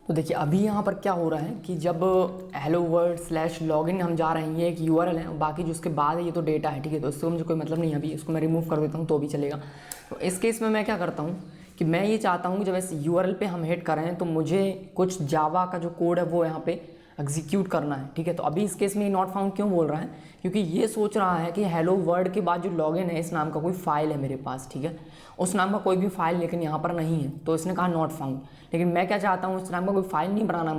तो देखिए अभी यहाँ पर क्या हो रहा है कि जब हेलो वर्ल्ड स्लैश लॉगिन हम जा रहे हैं, ये एक यूआरएल है, बाकी जो उसके बाद है ये तो डेटा है, ठीक है। तो इससे मुझे कोई मतलब नहीं है, अभी इसको मैं रिमूव कर देता हूँ तो भी चलेगा। तो इस केस में मैं क्या करता हूँ कि मैं ये चाहता हूँ कि जब इस यूआरएल पे हम हिट कर रहे हैं तो मुझे कुछ जावा का जो कोड है वो यहाँ पे एग्जीक्यूट करना है, ठीक है। तो अभी इस केस में ये नॉट फाउंड क्यों बोल रहा है, क्योंकि ये सोच रहा है कि हेलो वर्ल्ड के बाद जो लॉगिन है इस नाम का कोई फाइल है मेरे पास, ठीक है, उस नाम का कोई भी फाइल लेकिन यहाँ पर नहीं है, तो इसने कहा नॉट फाउंड। लेकिन मैं क्या चाहता हूँ, इस नाम का कोई फाइल नहीं बनाना,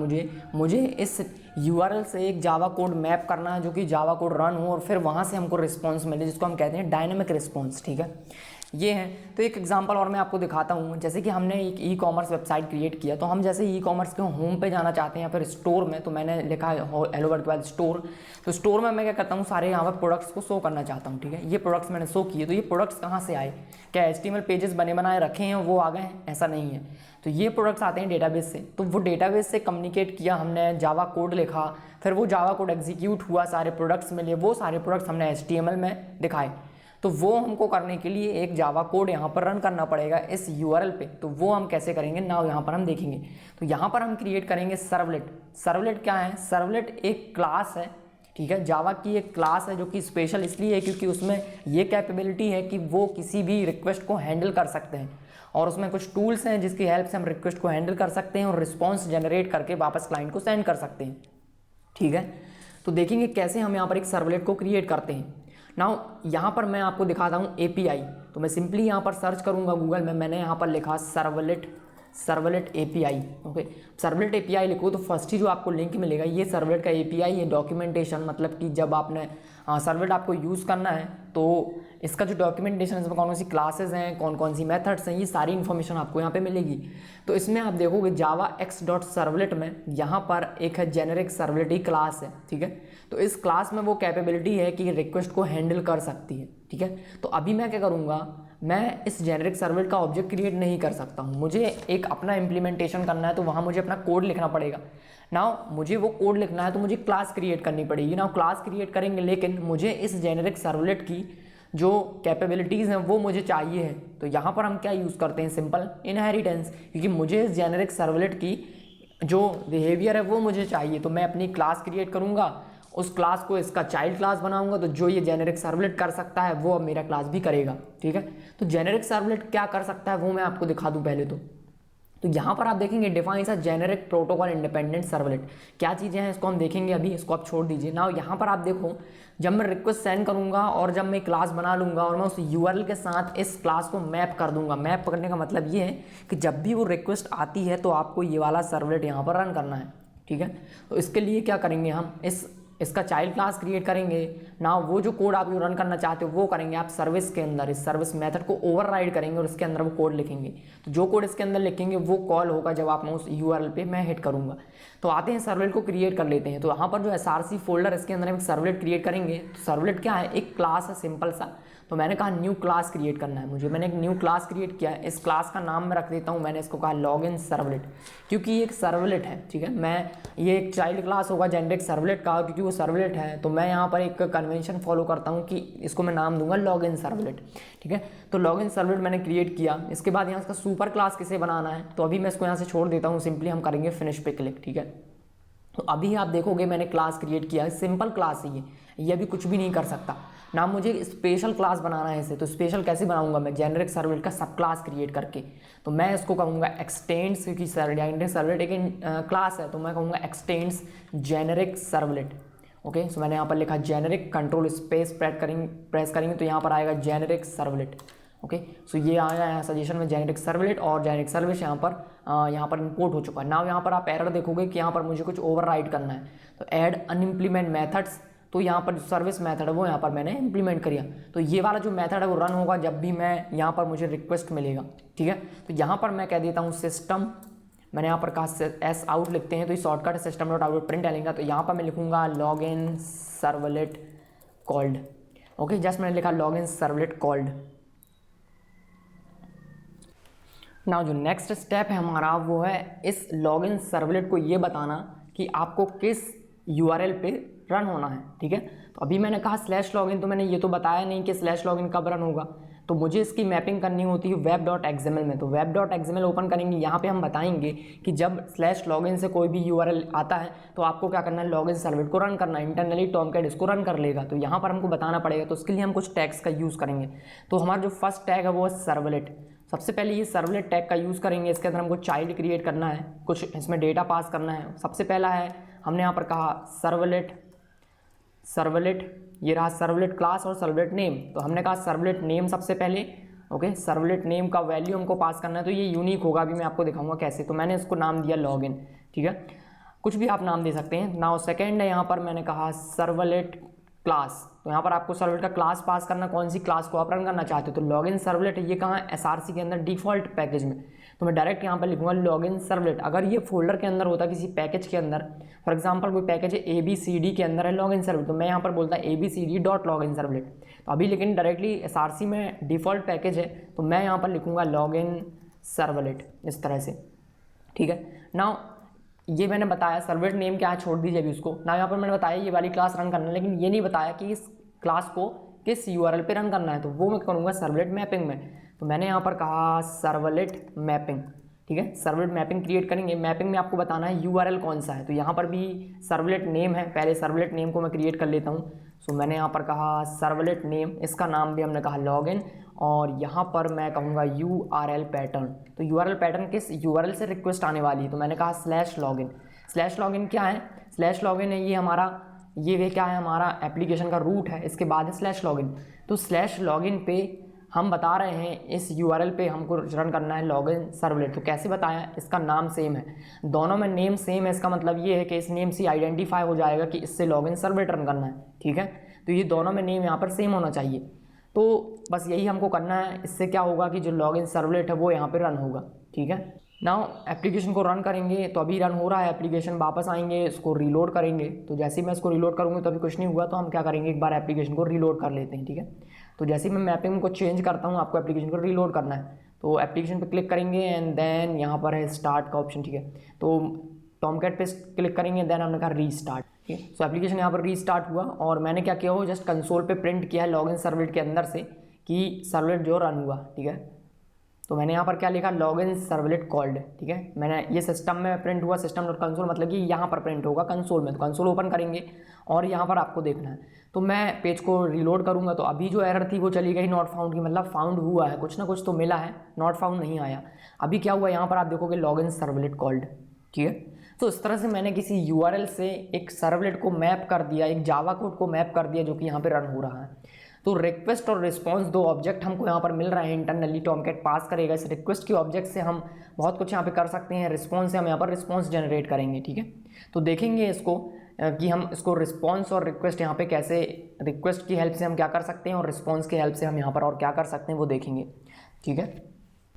मुझे इस यूआरएल से एक जावा कोड मैप करना है जो कि जावा कोड रन हो और फिर वहाँ से हमको रिस्पॉन्स मिले, जिसको हम कहते हैं डायनेमिक रिस्पॉन्स, ठीक है। ये है। तो एक एग्जांपल और मैं आपको दिखाता हूँ। जैसे कि हमने एक ई कॉमर्स वेबसाइट क्रिएट किया, तो हम जैसे ई कॉमर्स के होम पे जाना चाहते हैं या फिर स्टोर में, तो मैंने लिखा है हेलो वर्ल्ड के बाद स्टोर। तो स्टोर में मैं क्या करता हूँ, सारे यहाँ पर प्रोडक्ट्स को शो करना चाहता हूँ, ठीक है। ये प्रोडक्ट्स मैंने शो किए, तो ये प्रोडक्ट्स कहाँ से आए, क्या HTML पेजेस बने बनाए रखे हैं वो आ गए हैं, ऐसा नहीं है। तो ये प्रोडक्ट्स आते हैं डेटाबेस से, तो वो डेटाबेस से कम्युनिकेट किया हमने, जावा कोड लिखा, फिर वो जावा कोड एग्जीक्यूट हुआ, सारे प्रोडक्ट्स मिले, वो सारे प्रोडक्ट्स हमने HTML में दिखाए। तो वो हमको करने के लिए एक जावा कोड यहाँ पर रन करना पड़ेगा इस यूआरएल पे। तो वो हम कैसे करेंगे ना, यहाँ पर हम देखेंगे। तो यहाँ पर हम क्रिएट करेंगे सर्वलेट। सर्वलेट क्या है, सर्वलेट एक क्लास है, ठीक है, जावा की एक क्लास है जो कि स्पेशल इसलिए है क्योंकि उसमें ये कैपेबिलिटी है कि वो किसी भी रिक्वेस्ट को हैंडल कर सकते हैं, और उसमें कुछ टूल्स हैं जिसकी हेल्प से हम रिक्वेस्ट को हैंडल कर सकते हैं और रिस्पॉन्स जनरेट करके वापस क्लाइंट को सेंड कर सकते हैं, ठीक है। तो देखेंगे कैसे हम यहाँ पर एक सर्वलेट को क्रिएट करते हैं। नाउ यहाँ पर मैं आपको दिखाता हूँ API। तो मैं सिंपली यहाँ पर सर्च करूँगा गूगल में, मैंने यहाँ पर लिखा servlet API, okay. Servlet API लिखो तो फर्स्ट ही जो आपको लिंक मिलेगा ये सर्वलेट का API है। डॉक्यूमेंटेशन मतलब कि जब आपने सर्वलेट आपको यूज़ करना है तो इसका जो डॉक्यूमेंटेशन, इसमें कौन कौन सी क्लासेस हैं, कौन कौन सी मेथड्स हैं, ये सारी इन्फॉर्मेशन आपको यहाँ पे मिलेगी। तो इसमें आप देखोगे जावा x.सर्वलेट में यहाँ पर एक है जेनेरिक सर्वलेट ही क्लास है, ठीक है। तो इस क्लास में वो कैपेबिलिटी है कि रिक्वेस्ट को हैंडल कर सकती है, ठीक है। तो अभी मैं क्या करूँगा, मैं इस जेनेरिक सर्वलेट का ऑब्जेक्ट क्रिएट नहीं कर सकता हूँ, मुझे एक अपना इम्प्लीमेंटेशन करना है, तो वहाँ मुझे अपना कोड लिखना पड़ेगा। नाउ मुझे वो कोड लिखना है तो मुझे क्लास क्रिएट करनी पड़ेगी। नाउ क्लास क्रिएट करेंगे, लेकिन मुझे इस जेनेरिक सर्वलेट की जो कैपेबिलिटीज़ हैं वो मुझे चाहिए है। तो यहाँ पर हम क्या यूज़ करते हैं, सिंपल इनहेरिटेंस, क्योंकि मुझे इस जेनेरिक सर्वलेट की जो बिहेवियर है वो मुझे चाहिए। तो मैं अपनी क्लास क्रिएट करूँगा, उस क्लास को इसका चाइल्ड क्लास बनाऊंगा, तो जो ये जेनेरिक सर्वलेट कर सकता है वो अब मेरा क्लास भी करेगा, ठीक है। तो जेनेरिक सर्वलेट क्या कर सकता है वो मैं आपको दिखा दूं पहले तो यहाँ पर आप देखेंगे defines a generic protocol independent servlet. क्या चीज़ें हैं इसको हम देखेंगे, अभी इसको आप छोड़ दीजिए ना। यहाँ पर आप देखो, जब मैं रिक्वेस्ट सेंड करूँगा और जब मैं क्लास बना लूँगा और मैं उस यूआरएल के साथ इस क्लास को मैप कर दूंगा। मैप करने का मतलब ये है कि जब भी वो रिक्वेस्ट आती है तो आपको ये वाला सर्वलेट यहाँ पर रन करना है, ठीक है। तो इसके लिए क्या करेंगे, हम इसका चाइल्ड क्लास क्रिएट करेंगे ना। वो जो कोड आप रन करना चाहते हो वो करेंगे आप सर्विस के अंदर, इस सर्विस मेथड को ओवरराइड करेंगे और इसके अंदर वो कोड लिखेंगे। तो जो कोड इसके अंदर लिखेंगे वो कॉल होगा जब आप मैं उस यूआरएल पे मैं हिट करूंगा। तो आते हैं सर्वलेट को क्रिएट कर लेते हैं। तो यहाँ पर जो SRC फोल्डर, इसके अंदर हम सर्वलेट क्रिएट करेंगे। तो सर्वलेट क्या है, एक क्लास है सिंपल सा। तो मैंने कहा न्यू क्लास क्रिएट करना है मुझे, मैंने एक न्यू क्लास क्रिएट किया है। इस क्लास का नाम मैं रख देता हूँ, मैंने इसको कहा लॉगिन सर्वलेट, क्योंकि ये एक सर्वलेट है, ठीक है। मैं ये एक चाइल्ड क्लास होगा जेनेरिक सर्वलेट का, क्योंकि वो सर्वलेट है। तो मैं यहाँ पर एक कन्वेंशन फॉलो करता हूँ कि इसको मैं नाम दूंगा लॉगिन सर्वलेट, ठीक है। तो लॉगिन सर्वलेट मैंने क्रिएट किया। इसके बाद यहाँ इसका सुपर क्लास किसे बनाना है, तो अभी मैं इसको यहाँ से छोड़ देता हूँ, सिंपली हम करेंगे फिनिश पे क्लिक, ठीक है। तो अभी आप देखोगे मैंने क्लास क्रिएट किया है, सिंपल क्लास है ये अभी कुछ भी नहीं कर सकता ना। मुझे स्पेशल क्लास बनाना है इसे, तो स्पेशल कैसे बनाऊंगा मैं, जेनेरिक सर्वलेट का सब क्लास क्रिएट करके। तो मैं इसको कहूँगा एक्सटेंड्स, क्योंकि जेनेरिक सर्वलेट एक क्लास है, तो मैं कहूँगा एक्सटेंड्स जेनेरिक सर्वलेट, ओके। सो मैंने यहाँ पर लिखा जेनेरिक, कंट्रोल स्पेस प्रेस करेंगे तो यहाँ पर आएगा जेनेरिक सर्वलेट, ओके। सो ये आया है सजेशन में जेनेरिक सर्वलेट, और जेनेरिक सर्वलेट यहाँ पर इंपोर्ट हो चुका है। नाउ यहाँ पर आप एरर देखोगे कि यहाँ पर मुझे कुछ ओवरराइड करना है। तो ऐड अनइम्प्लीमेंट मेथड्स, तो यहाँ पर जो सर्विस मेथड है वो यहाँ पर मैंने इंप्लीमेंट किया। तो ये वाला जो मेथड है वो रन होगा जब भी मैं यहाँ पर मुझे रिक्वेस्ट मिलेगा, ठीक है। तो यहाँ पर मैं कह देता हूँ सिस्टम, मैंने यहाँ पर कहा एस आउट लिखते हैं तो ये शॉर्टकट है सिस्टम डॉट आउट प्रिंट आएगा। तो यहाँ पर मैं लिखूँगा login servlet called, okay. Just मैंने लिखा लॉगिन सर्वलेट कॉल्ड। नाउ जो नेक्स्ट स्टेप है हमारा वो है इस लॉगिन सर्वलेट को ये बताना कि आपको किस यूआरएल पे रन होना है, ठीक है। तो अभी मैंने कहा /login, तो मैंने ये तो बताया नहीं कि /login कब रन होगा। तो मुझे इसकी मैपिंग करनी होती है web.xml में। तो web.xml ओपन करेंगे, यहाँ पे हम बताएंगे कि जब /login से कोई भी URL आता है तो आपको क्या करना है, लॉगिन सर्वलेट को रन करना है। इंटरनली टॉमकैट इसको रन कर लेगा, तो यहाँ पर हमको बताना पड़ेगा। तो उसके लिए हम कुछ टैग्स का यूज़ करेंगे। तो हमारा जो फर्स्ट टैग है वो है सर्वलेट। सबसे पहले ये सर्वलेट टैग का यूज़ करेंगे। इसके अंदर हमको चाइल्ड क्रिएट करना है, कुछ इसमें डेटा पास करना है। सबसे पहला है, हमने यहाँ पर कहा सर्वलेट, ये रहा सर्वलेट क्लास और सर्वलेट नेम। तो हमने कहा सर्वलेट नेम सबसे पहले, ओके। सर्वलेट नेम का वैल्यू हमको पास करना है, तो ये यूनिक होगा, अभी मैं आपको दिखाऊंगा कैसे। तो मैंने इसको नाम दिया लॉगिन, ठीक है, कुछ भी आप नाम दे सकते हैं। नाउ सेकेंड है, यहाँ पर मैंने कहा सर्वलेट क्लास। तो यहाँ पर आपको सर्वलेट का क्लास पास करना, कौन सी क्लास को आप रन करना चाहते हो। तो लॉगिन सर्वलेट, ये कहाँ है, SRC के अंदर डिफॉल्ट पैकेज में। तो मैं डायरेक्ट यहाँ पर लिखूंगा लॉगिन सर्वलेट। अगर ये फोल्डर के अंदर होता किसी पैकेज के अंदर, फॉर एग्जांपल कोई पैकेज है ABCD के अंदर है लॉगिन सर्वलेट, तो मैं यहाँ पर बोलता है abcd.login सर्वलेट। तो अभी लेकिन डायरेक्टली SRC में डिफॉल्ट पैकेज है, तो मैं यहाँ पर लिखूंगा लॉगिन सर्वलेट, इस तरह से, ठीक है। नाउ ये मैंने बताया सर्वलेट नेम क्या है, छोड़ दीजिए अभी उसको। ना यहाँ पर मैंने बताया ये वाली क्लास रन करना है, लेकिन ये नहीं बताया कि इस क्लास को किस URL पे रन करना है। तो वो मैं करूँगा सर्वलेट मैपिंग में। तो मैंने यहाँ पर कहा सर्वलेट मैपिंग, ठीक है। सर्वलेट मैपिंग क्रिएट करेंगे। मैपिंग में आपको बताना है URL कौन सा है। तो यहाँ पर भी सर्वलेट नेम है, पहले सर्वलेट नेम को मैं क्रिएट कर लेता हूँ। सो मैंने यहाँ पर कहा सर्वलेट नेम, इसका नाम भी हमने कहा लॉगिन, और यहाँ पर मैं कहूँगा URL पैटर्न। तो URL पैटर्न किस URL से रिक्वेस्ट आने वाली है, तो मैंने कहा /login। /login क्या है, /login है ये हमारा, ये क्या है, हमारा एप्लीकेशन का रूट है, इसके बाद है /login। तो /login पे हम बता रहे हैं इस URL पे हमको रन करना है लॉगिन सर्वलेट। तो कैसे बताया, इसका नाम सेम है, दोनों में नेम सेम है। इसका मतलब ये है कि इस नेम से आइडेंटिफाई हो जाएगा कि इससे लॉगिन सर्वलेट रन करना है, ठीक है। तो ये दोनों में नेम यहाँ पर सेम होना चाहिए। तो बस यही हमको करना है। इससे क्या होगा कि जो लॉगिन सर्वलेट है वो यहाँ पर रन होगा, ठीक है। नाउ एप्लीकेशन को रन करेंगे, तो अभी रन हो रहा है एप्लीकेशन। वापस आएंगे, इसको रीलोड करेंगे। तो जैसे ही मैं इसको रीलोड करूँगा तो अभी कुछ नहीं हुआ, तो हम क्या करेंगे, एक बार एप्लीकेशन को रीलोड कर लेते हैं, ठीक है। तो जैसे ही मैं मैपिंग को चेंज करता हूँ, आपको एप्लीकेशन को रीलोड करना है। तो एप्लीकेशन पे क्लिक करेंगे एंड देन यहाँ पर है स्टार्ट का ऑप्शन, ठीक है। तो टॉमकैट पे क्लिक करेंगे, देन हमने कहा रीस्टार्ट, ठीक है। सो एप्लीकेशन यहाँ पर रीस्टार्ट हुआ, और मैंने क्या किया हो, जस्ट कंसोल पे प्रिंट किया है लॉगिन सर्वलेट के अंदर से कि सर्वलेट जो रन हुआ, ठीक है। तो मैंने यहाँ पर क्या लिखा, लॉगिन सर्वलेट कॉल्ड, ठीक है। मैंने ये सिस्टम में प्रिंट हुआ, सिस्टम डॉट कंसोल, मतलब कि यहाँ पर प्रिंट होगा कंसोल में। तो कंसोल ओपन करेंगे और यहाँ पर आपको देखना है। तो मैं पेज को रीलोड करूँगा, तो अभी जो एरर थी वो चली गई नॉट फाउंड की, मतलब फाउंड हुआ है, कुछ ना कुछ तो मिला है, नॉट फाउंड नहीं आया। अभी क्या हुआ, यहाँ पर आप देखोगे लॉगिन सर्वलेट कॉल्ड, ठीक है। तो इस तरह से मैंने किसी URL से एक सर्वलेट को मैप कर दिया, एक जावा कोड को मैप कर दिया जो कि यहाँ पे रन हो रहा है। तो रिक्वेस्ट और रिस्पॉन्स, दो ऑब्जेक्ट हमको यहाँ पर मिल रहे हैं, इंटरनली टॉमकैट पास करेगा। इस रिक्वेस्ट के ऑब्जेक्ट से हम बहुत कुछ यहाँ पे कर सकते हैं, रिस्पॉन्स से हम यहाँ पर रिस्पॉन्स जनरेट करेंगे, ठीक है। तो देखेंगे इसको कि हम इसको रिस्पॉन्स और रिक्वेस्ट यहाँ पे कैसे, रिक्वेस्ट की हेल्प से हम क्या कर सकते हैं और रिस्पॉन्स की हेल्प से हम यहाँ पर और क्या कर सकते हैं वो देखेंगे, ठीक है।